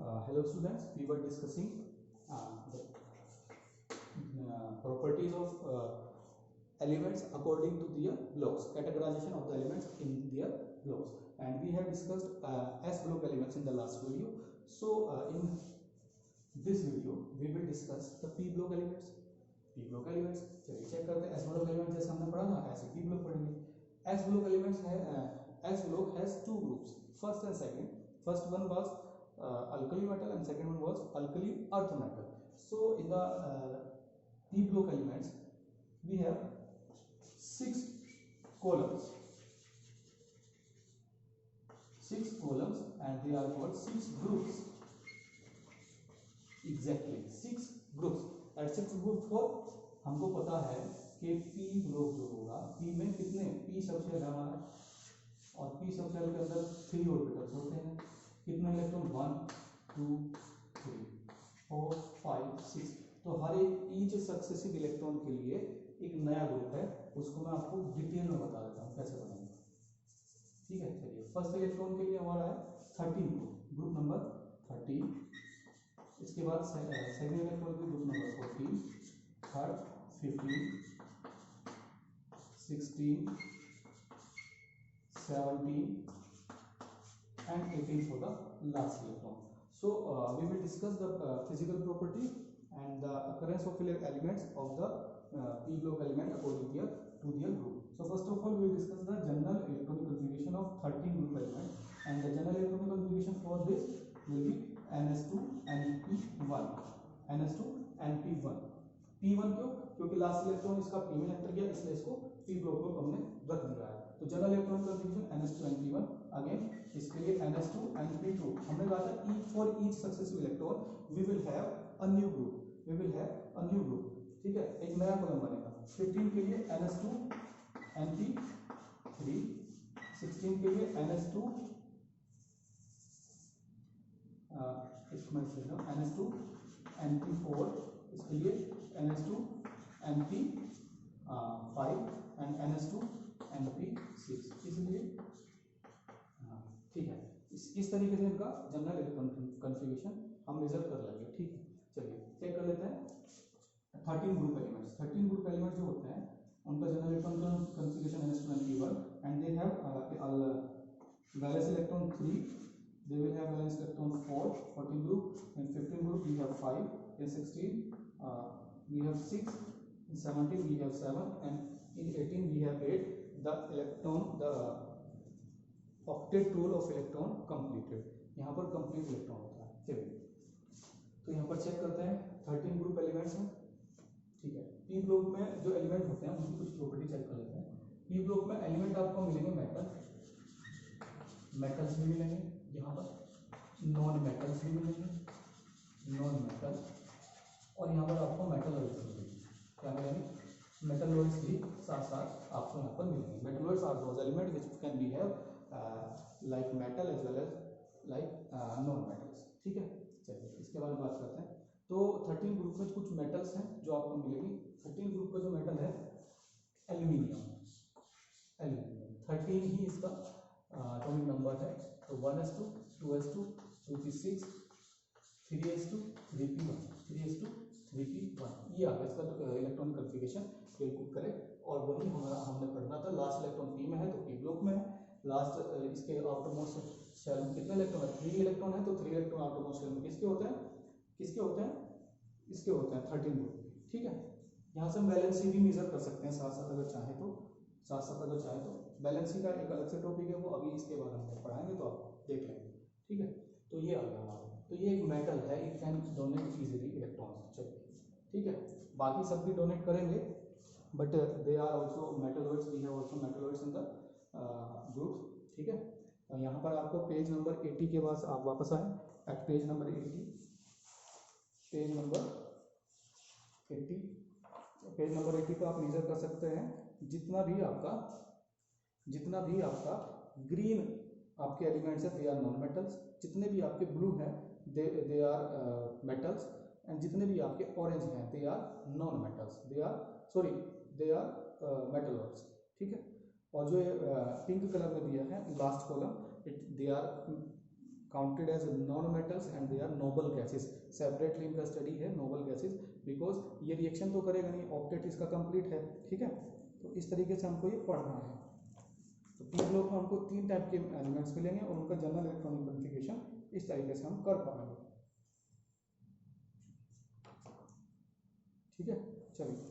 Hello students, we were discussing the properties of elements according to their blocks, categorization of the elements in their blocks, and we have discussed S block elements in the last video. So in this video we will discuss the P block elements. P block elements चलिए check करते हैं. S block elements जैसे हमने पढ़ा था ऐसे P block पढ़ेंगे. S block elements है S block has two groups, first and second. First one was alkali metal and second one was alkali earth metal. So in the P block elements we have 6 columns, and they are called 6 groups. Exactly 6 groups. At 6 group for हमको पता है कि P group जो होगा, P में कितने P subshell है हमारा, और P सबशेल के अंदर 3 ऑर्बिटल्स होते हैं. कितने इलेक्ट्रॉन 1 2 3 4 5 6. तो हर एक ईच सक्सेसिव इलेक्ट्रॉन के लिए एक नया ग्रुप है, उसको मैं आपको डिटेल में बता देता हूँ कैसे बनाएंगे. ठीक है, चलिए. फर्स्ट इलेक्ट्रॉन के लिए हमारा है 13 ग्रुप नंबर 13. इसके बाद सेकंड इलेक्ट्रॉन के group number 14, third 15, 16, 17 and 18 for the last electron. So we will discuss the physical property and the occurrence of elements of the P block element according to their group. So first of all we will discuss the general electronic configuration of 13 group elements, and the general electronic configuration for this will be NS2 and P1. NS2 and P1. P1 क्यों? क्योंकि last electron इसका P में enter किया, इसलिए इसको P block में हमने रख दिया है. तो general electronic configuration NS2 and P1. Again इसके लिए NS2 and P2. हमने कहा था for each successive electron we will have a new group. We will have a new group. ठीक है, एक नया कॉलम बनेगा. 15 के लिए NS2 and P3. 16 के लिए NS2 NS2 and P4. इसके लिए NS2 and P5 and NS2 and P6. इसलिए ठीक है, इस तरीके से इनका जनरल इलेक्ट्रॉनिक कन्फिगरेशन हम मेजर कर लेंगे. ठीक है, चलिए चेक कर लेते हैं 13 ग्रुप एलिमेंट्स. 13 ग्रुप एलिमेंट्स जो होते हैं उनका general electronic configuration NS2 and P1, and they have valence electron 3. They will have valence electron 4. 14 group. In 15 group we have 5. In 16 we have 6. In 17 we have 7, and in 18 we have 8. The octet tool of electron completed. यहाँ पर complete electron होता है. चलिए तो यहाँ पर check करते हैं 13 ग्रुप एलिमेंट्स हैं. ठीक है, P ब्लॉक में जो एलिमेंट होते हैं उनकी कुछ प्रॉपर्टी चेक कर लेते हैं. P ब्लॉक में एलिमेंट आपको मिलेंगे मेटल्स भी मिलेंगे, यहाँ पर नॉन मेटल्स भी मिलेंगे, नॉन मेटल, और यहाँ पर आपको मेटलॉइड्स भी क्या मिलेंगे, मेटलॉइड्स भी साथ साथ आपको यहाँ पर मिलेंगे. Metalloids are those element which can be have like metal as well as like non metals. ठीक है, चलिए इसके बारे में बात करते हैं. तो 13 ग्रुप में कुछ मेटल्स हैं जो आपको मिलेगी. 13 ग्रुप का जो मेटल है एल्यूमिनियम. 13 ही इसका एटॉमिक नंबर है. तो 1s2 2s2 2p6 3s2 3p1 3s2 3p1. ये आ गया इसका तो इलेक्ट्रॉनिक कन्फिगरेशन बिल्कुल करेक्ट. और वही हमने पढ़ना था. लास्ट इलेक्ट्रॉन P में है तो P ब्लॉक में है. लास्ट इसके आउटरमोस्ट शेल में कितने इलेक्ट्रॉन है, 3 इलेक्ट्रॉन है. तो 3 इलेक्ट्रॉन आउटरमोस्ट शेल में किसके होते हैं, इसके होते हैं 13 ग्रुप. ठीक है, यहाँ से हम वैलेंसी भी मेजर कर सकते हैं साथ साथ अगर चाहे तो. वैलेंसी का एक अलग से टॉपिक है, वो अभी इसके बाद हम पढ़ाएंगे तो आप देख लेंगे. ठीक है, तो ये आ गया हमारा. तो ये एक मेटल है, it can donate easily electrons. चलिए ठीक है, बाकी सब भी डोनेट करेंगे but they are also metalloids. We have also metalloids in the group. ठीक है, तो यहाँ पर आपको पेज नंबर 80 के बाद आप वापस आए. At page number 80, page number 80 को आप मेजर कर सकते हैं. जितना भी आपका ग्रीन आपके एलिमेंट्स है दे आर नॉन मेटल्स. जितने भी आपके ब्लू हैं दे आर मेटल्स, एंड जितने भी आपके ऑरेंज हैं they are non metals. They are metalloids. ठीक है, और जो पिंक कलर में दिया है last column they are counted as non metals and they are noble gases. Separately इनका स्टडी है नोबल गैसेस, बिकॉज ये रिएक्शन तो करेगा नहीं, ऑक्टेट इसका कंप्लीट है, ठीक है। तो इस तरीके से हमको ये पढ़ना है। तो पी ब्लॉक में हमको 3 टाइप के एलिमेंट्स मिलेंगे और उनका जनरल इलेक्ट्रॉनिक कॉन्फ़िगरेशन इस तरीके से हम कर पाएंगे, ठीक है। चलिए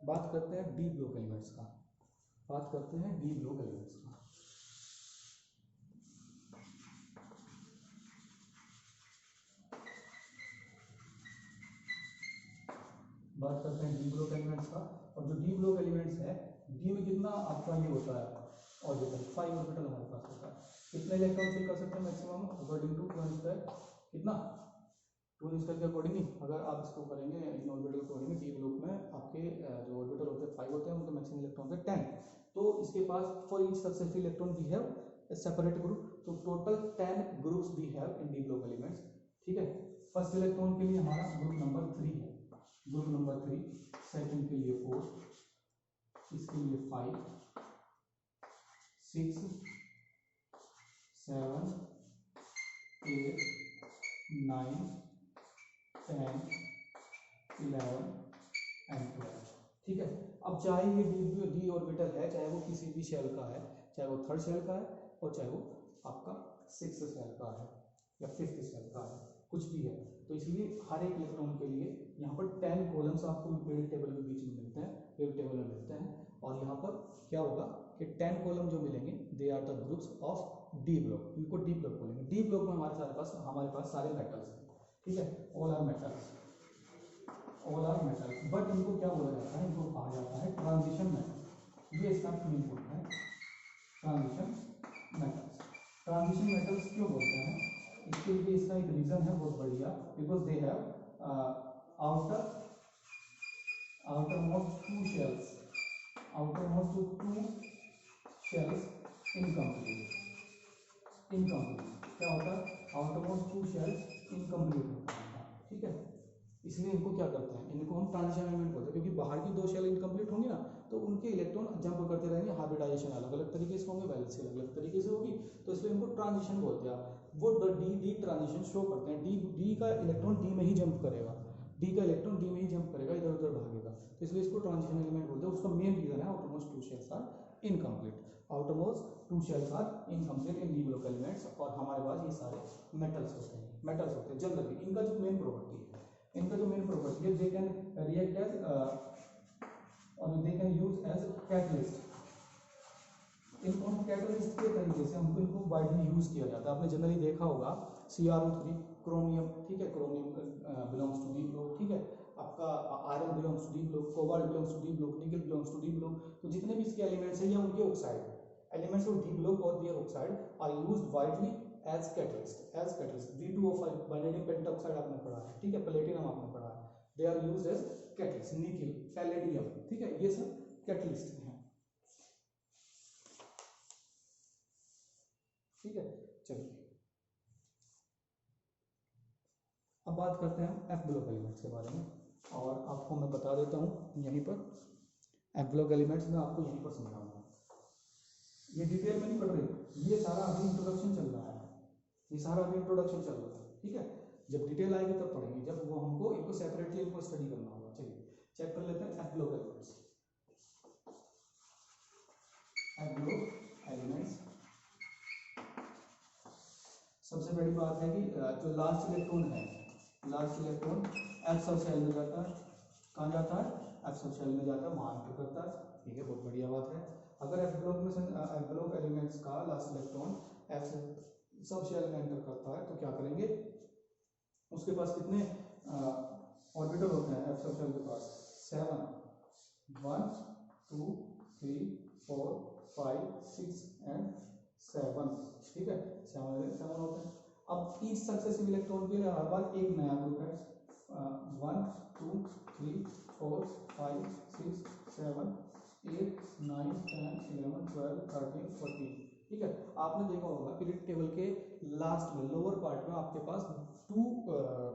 बात करते हैं डी ब्लॉक एलिमेंट्स का, बात करते हैं डी ब्लॉक एलिमेंट्स का। बात करते हैं डी ब्लॉक एलिमेंट्स का। और जो डी ब्लॉक एलिमेंट्स है, डी में कितना आपका ये होता है ऑर्बिटल, 5 ऑर्बिटल हमारे पास होता है। कितने इलेक्ट्रॉन फिल कर सकते हैं मैक्सिमम अकॉर्डिंग टू टू कितना 2 के अकॉर्डिंगली। अगर आप इसको करेंगे इन ऑर्बिटल के अकॉर्डिंग, डी ब्लॉक में आपके जो ऑर्बिटल होते हैं 5 होते हैं, उनके मैक्सिमम इलेक्ट्रॉन होते हैं 10। तो इसके पास for each successive electron we have a separate group, तो total 10 groups we have in D block elements, ठीक है। फर्स्ट इलेक्ट्रॉन के लिए हमारा ग्रुप नंबर 3 है, ग्रुप नंबर 3, सेकंड के लिए 4, इसके लिए 5, 6, 7, 8, 9, 10, 11 एंड 12, ठीक है। अब चाहे ये डी ऑर्बिटल है, चाहे वो किसी भी शेल का है, चाहे वो 3rd शेल का है और चाहे वो आपका 6th शेल का है या 5th शेल का है, कुछ भी है। तो इसलिए हर एक इलेक्ट्रॉन के लिए यहाँ पर 10 कॉलम्स आपको पीरियड टेबल के बीच में मिलते हैं, पीरियड टेबल में मिलते हैं। और यहाँ पर क्या होगा कि 10 कॉलम जो मिलेंगे they are the groups of D block, इनको डी ब्लॉक बोलेंगे। डी ब्लॉक में हमारे पास सारे मेटल्स हैं, ठीक है, all are metals, all are metals. But इनको क्या बोला जाता है, इनको कहा जाता है ट्रांजिशन मेटल, ये इसका मेन पॉइंट है, ट्रांजिशन मेटल्स। ट्रांजिशन मेटल्स क्यों बोलते हैं, इसके लिए इसका एक रीजन है बहुत बढ़िया, because they have outermost 2 shells, outermost 2 shells incomplete, क्या होता है, outermost 2 shells incomplete होता है, ठीक है। इसलिए इनको क्या करते हैं, इनको हम ट्रांजिशन एलिमेंट बोलते हैं, क्योंकि बाहर की 2 शेल इनकम्प्लीट होंगी ना, तो उनके इलेक्ट्रॉन जंप करते रहेंगे, हाइब्रिडाइजेशन अलग अलग तरीके से होंगे, वैलेंसी अलग अलग तरीके से होगी, तो इसलिए इनको ट्रांजिशन बोलते हैं। वो डी ट्रांजिशन शो करते हैं, डी का इलेक्ट्रॉन डी में ही जंप करेगा, डी का इलेक्ट्रॉन डी में ही जंप करेगा, इधर उधर भागेगा, तो इसलिए इसको ट्रांजिशन एलिमेंट बोलते हैं। उसका मेन रीजन है outermost 2 shells are incomplete, outermost 2 shells are incomplete in D block elements. और हमारे पास ये सारे मेटल्स होते हैं जनरली। इनका जो मेन प्रॉपर्टी है, दे कैन रिएक्ट एज और they can use as catalyst. इनको हम कैटलिस्ट के तरीके से हमको इनको वाइडली यूज किया जाता है। आपने जनरली देखा होगा CrO3 क्रोमियम, ठीक है, chromium belongs to D block, ठीक है। आपका iron belongs to D block, cobalt belongs to D block, nickel belongs to D block. तो जितने भी इसके एलिमेंट्स हैं या उनके oxide elements of D block और their oxide are used widely as catalyst. V2O5 vanadium pentoxide आपने पढ़ा है, ठीक है, प्लेटिनम आपने पढ़ा है, they are used as catalyst. Nickel, palladium, ठीक है, ये सब कैटलिस्ट हैं, ठीक है। चलिए अब बात करते हैं एफ ब्लॉक एलिमेंट्स के बारे में, और आपको मैं बता देता हूँ यहीं पर एफ ब्लॉक एलिमेंट्स में आपको यहीं पर समझाऊंगा। ये डिटेल में नहीं पढ़ रही, ये सारा अभी इंट्रोडक्शन चल रहा है, ये सारा अभी इंट्रोडक्शन चल रहा है, ठीक है। जब डिटेल आएगी तब पढ़ेंगे, जब वो हमको इनको सेपरेटली इनको स्टडी करना होगा। चलिए चेक कर लेते हैं F block elements. F block elements, सबसे बड़ी बात है कि जो लास्ट इलेक्ट्रॉन है, last electron F subshell में जाता है, कहाँ जाता है, एफ सब शेल में जाता है, वहाँ एंटर करता है, ठीक है, बहुत बढ़िया बात है। अगर एफ ब्लॉक में एफ ब्लॉक एलिमेंट्स का last electron F subshell में एंटर करता है, तो क्या करेंगे, उसके पास कितने ऑर्बिटल होते हैं एफ सब शेल के पास, 7, 1 2 3 4 5 6 एंड 7, ठीक है, 7 होते हैं। अब ईच सक्सेसिव इलेक्ट्रॉन के लिए हर बार एक नया ग्रुप है, 1 2 3 4 5 6 7 8 9 10 11 12 13 14, ठीक है। आपने देखा होगा पीरियड टेबल के लास्ट में लोअर पार्ट में आपके पास 2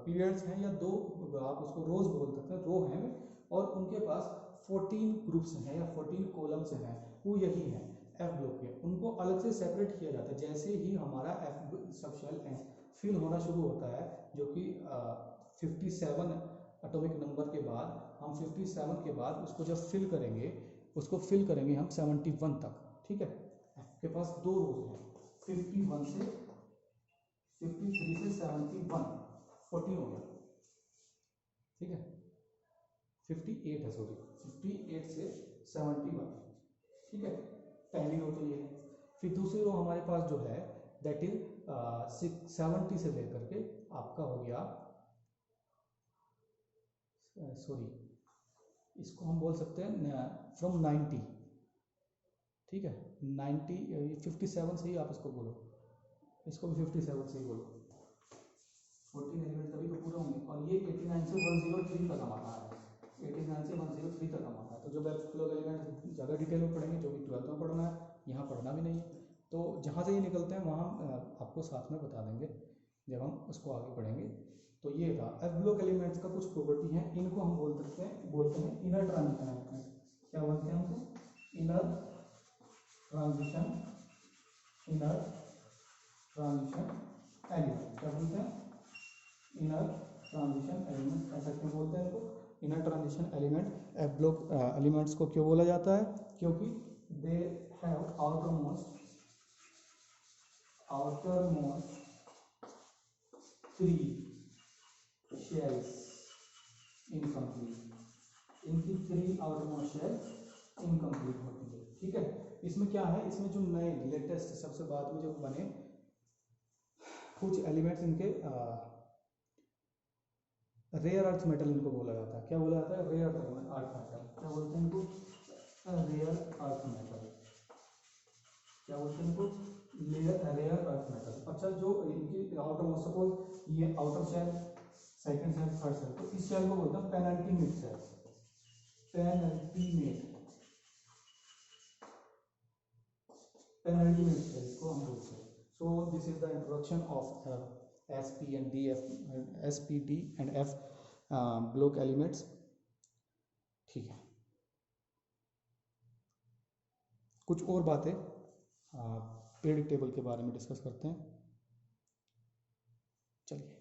पीरियड्स हैं या 2, आप उसको रोज बोल सकते हैं, रो हैं, और उनके पास 14 ग्रुप्स हैं या 14 कॉलम्स हैं, वो यही है। एफ ब्लॉक के, उनको अलग से सेपरेट किया जाता है। जैसे ही हमारा एफ सब शेल फिल होना शुरू होता है, जो कि 57 एटॉमिक नंबर के बाद, हम 57 के बाद उसको जब फिल करेंगे, उसको फिल करेंगे हम 71 तक। ठीक है, आपके पास दो रोज हैं, 51 से 53 से 71, 14 हो गया। ठीक है, 58 है, सॉरी 58 से 71। ठीक है, पहली रो तो ये है। फिर दूसरी रो हमारे पास जो है दैट इज 70 से लेकर के आपका हो गया, सॉरी इसको हम बोल सकते हैं फ्रॉम 90। ठीक है, 90 57 से ही आप इसको बोलो, इसको भी 57 से ही बोलो, 14 एलिमेंट तभी तो पूरा होंगे। और ये 89 से 103 तक हम आता है, 89 से 103 तक हम आता है। तो जो वेब फ्लो एलिमेंट ज़्यादा डिटेल में पढ़ेंगे, जो कि 12th में पढ़ना है, यहाँ पढ़ना भी नहीं है। तो जहाँ से ये निकलते हैं वहाँ आपको साथ में बता देंगे जब हम उसको आगे पढ़ेंगे। तो ये था एफ ब्लॉक एलिमेंट्स का कुछ प्रॉपर्टी है, इनको हम बोलते हैं इनर ट्रांजिशन एलिमेंट। क्या बोलते हैं हमको? Inner transition element. क्या बोलते हैं? Inner transition element. ऐसा क्यों बोलते हैं इनको inner transition element? F block elements को क्यों बोला जाता है? क्योंकि they have outermost 3 shells incomplete. इनकी 3 आउटरमोस्ट शेल्स इनकम्प्लीट होती है। ठीक है, इसमें क्या है, इसमें जो नए लेटेस्ट सबसे बाद में जो बने कुछ एलिमेंट्स, इनके रेयर अर्थ मेटल इनको बोला जाता है। क्या बोला जाता है? Rare earth metal. क्या बोलते हैं इनको? Rare earth metal. क्या बोलते हैं इनको? Rare earth metal. अच्छा, जो इनकी आउटर मोस्ट, सपोज ये outer shell, second shell, third shell, तो इस शेल को बोलते हैं पेनल्टीमेट शेल। पेनल्टीमेट शेल को हम बोलते हैं। So this is the introduction of SP and DF, SP, D and F block elements. ठीक है, कुछ और बातें पीरियडिक टेबल के बारे में डिस्कस करते हैं। चलिए,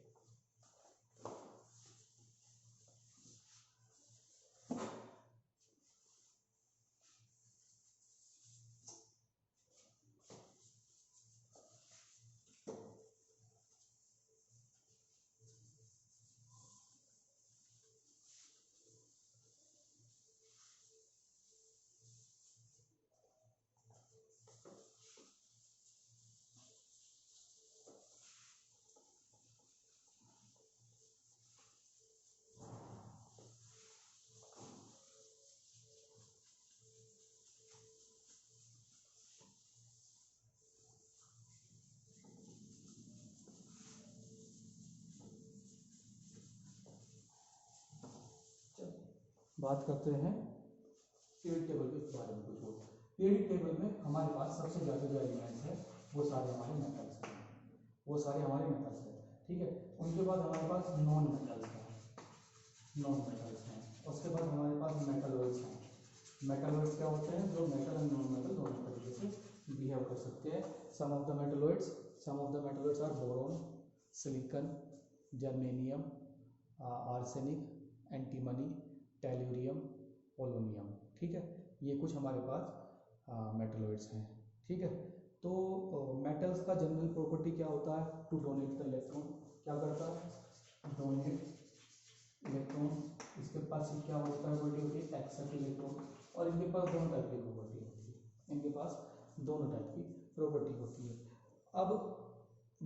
बात करते हैं पीरियडिक टेबल के बारे में कुछ और। पीरियडिक टेबल में हमारे पास सबसे ज़्यादा जो एलिमेंट्स हैं वो सारे हमारे मेटल्स हैं, ठीक है। उनके बाद हमारे पास नॉन मेटल्स हैं, उसके बाद हमारे पास मेटलॉइड्स हैं। मेटलॉइड्स क्या होते हैं? जो मेटल एंड नॉन मेटल दोनों तरीके से बिहेव कर सकते हैं। Some of the metalloids are boron, silicon, germanium, arsenic, antimony, tellurium, polonium. ठीक है, ये कुछ हमारे पास मेटलॉइड्स हैं। ठीक है, तो मेटल्स का जनरल प्रॉपर्टी क्या होता है? To donate the electron. क्या करता है? Donate electron. इसके पास क्या होता है? प्रॉपर्टी होती है एक्सेप्ट इलेक्ट्रॉन। और इनके पास दोनों टाइप की प्रॉपर्टी होती है। अब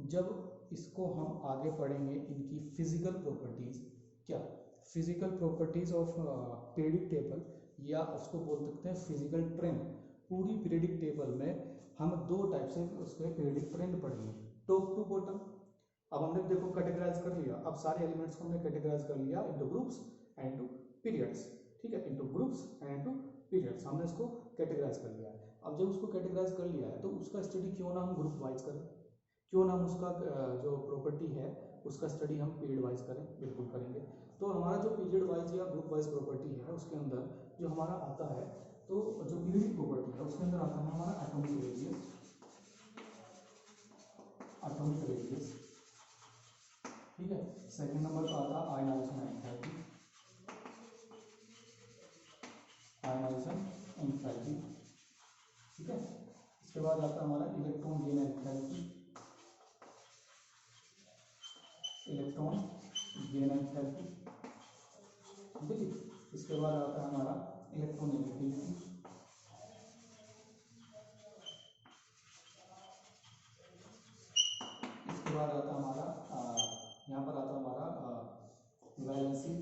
जब इसको हम आगे पढ़ेंगे, इनकी फिजिकल प्रॉपर्टीज, क्या physical properties of periodic table, या उसको बोल सकते हैं फिजिकल ट्रेंड। पूरी पीरियडिक टेबल में हम दो टाइप से उसके पीरियडिक ट्रेंड पढ़ेंगे, टॉप टू बॉटम। अब हमने देखो कैटेगराइज कर लिया, अब सारे एलिमेंट्स को हमने कैटेगराइज कर लिया into groups and to periods. ठीक है, into groups and into periods हमने इसको कैटेगराइज कर लिया है। अब जब उसको कैटेगराइज कर लिया है तो उसका स्टडी क्यों ना हम ग्रुप वाइज करें, क्यों ना हम उसका जो प्रॉपर्टी है उसका स्टडी हम पीरियड वाइज करें, बिल्कुल करेंगे। तो हमारा जो पीरियड वाइज या ग्रुप वाइज प्रॉपर्टी है उसके अंदर जो हमारा आता है, तो जो पीरियडिक प्रॉपर्टी है उसके अंदर आता है हमारा एटॉमिक रेडियस, ठीक है। सेकंड नंबर पर आता है आयनाइजेशन एंथैल्पी, ठीक है। इसके बाद आता है हमारा इलेक्ट्रॉन गेन एंथैल्पी, ठीक है जी। इसके बाद आता है हमारा इलेक्ट्रोनेगेटिविटी, इसके बाद आता है हमारा यहाँ पर आता है हमारा वैलेंसी,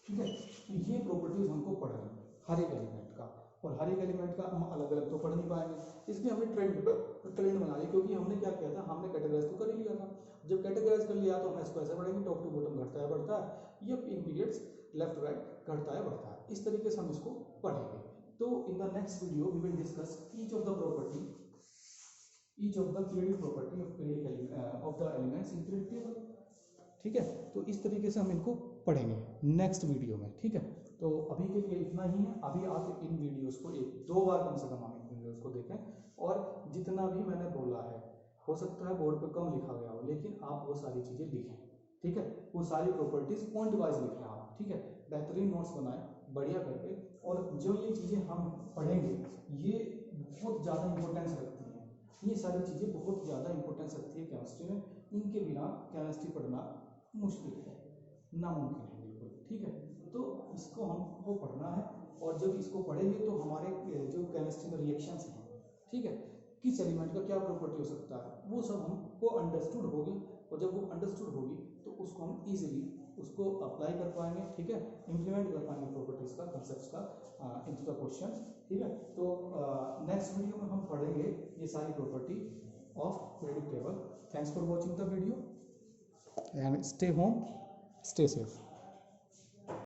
ठीक है। तो ये प्रॉपर्टीज हमको पढ़ना है हर एक एलिमेंट का, और हर एक एलिमेंट का हम अलग अलग तो पढ़ नहीं पाएंगे, इसलिए हमने ट्रेंड बना लिया। क्योंकि हमने क्या किया था, हमने कैटेगराइज तो कर ही लिया था। जब कैटेगराइज कर लिया तो हम इसको ऐसे पढ़ेंगे, टॉप टू बॉटम घटता है बढ़ता है, ये इन पीरियड्स लेफ्ट राइट घटता है बढ़ता है, इस तरीके से हम इसको पढ़ेंगे। तो in the next video we will discuss each of the periodic property of the elements in periodic table, ठीक है। तो इस तरीके से हम इनको पढ़ेंगे नेक्स्ट वीडियो में, ठीक है। तो अभी के लिए इतना ही है। अभी आप इन वीडियोस को 1-2 बार कम से कम आप इन वीडियोस को देखें, और जितना भी मैंने बोला है, हो सकता है बोर्ड पे कम लिखा गया हो, लेकिन आप वो सारी चीज़ें लिखें, ठीक है। वो सारी प्रॉपर्टीज पॉइंट वाइज लिखें आप, ठीक है। बेहतरीन नोट्स बनाएं बढ़िया करके, और जो ये चीज़ें हम पढ़ेंगे ये बहुत ज़्यादा इंपॉर्टेंस रखती हैं, ये सारी चीज़ें बहुत ज़्यादा इंपॉर्टेंस रखती है केमिस्ट्री में। इनके बिना केमिस्ट्री पढ़ना मुश्किल है, नामुमकिन है बिल्कुल, ठीक है। तो इसको हमको पढ़ना है, और जब इसको पढ़ेंगे तो हमारे जो केमिस्ट्री में रिएक्शंस हैं, ठीक है, किस एलिमेंट का क्या प्रॉपर्टी हो सकता है, वो सब हमको अंडरस्टूड होगी, और जब वो अंडरस्टूड होगी तो उसको हम इजीली उसको अप्लाई कर पाएंगे, ठीक है, इम्प्लीमेंट कर पाएंगे प्रॉपर्टीज का, कंसेप्ट्स का इनटू द क्वेश्चंस, ठीक है। तो नेक्स्ट वीडियो में हम पढ़ेंगे ये सारी property of periodic table. Thanks for watching the video and stay home, stay safe.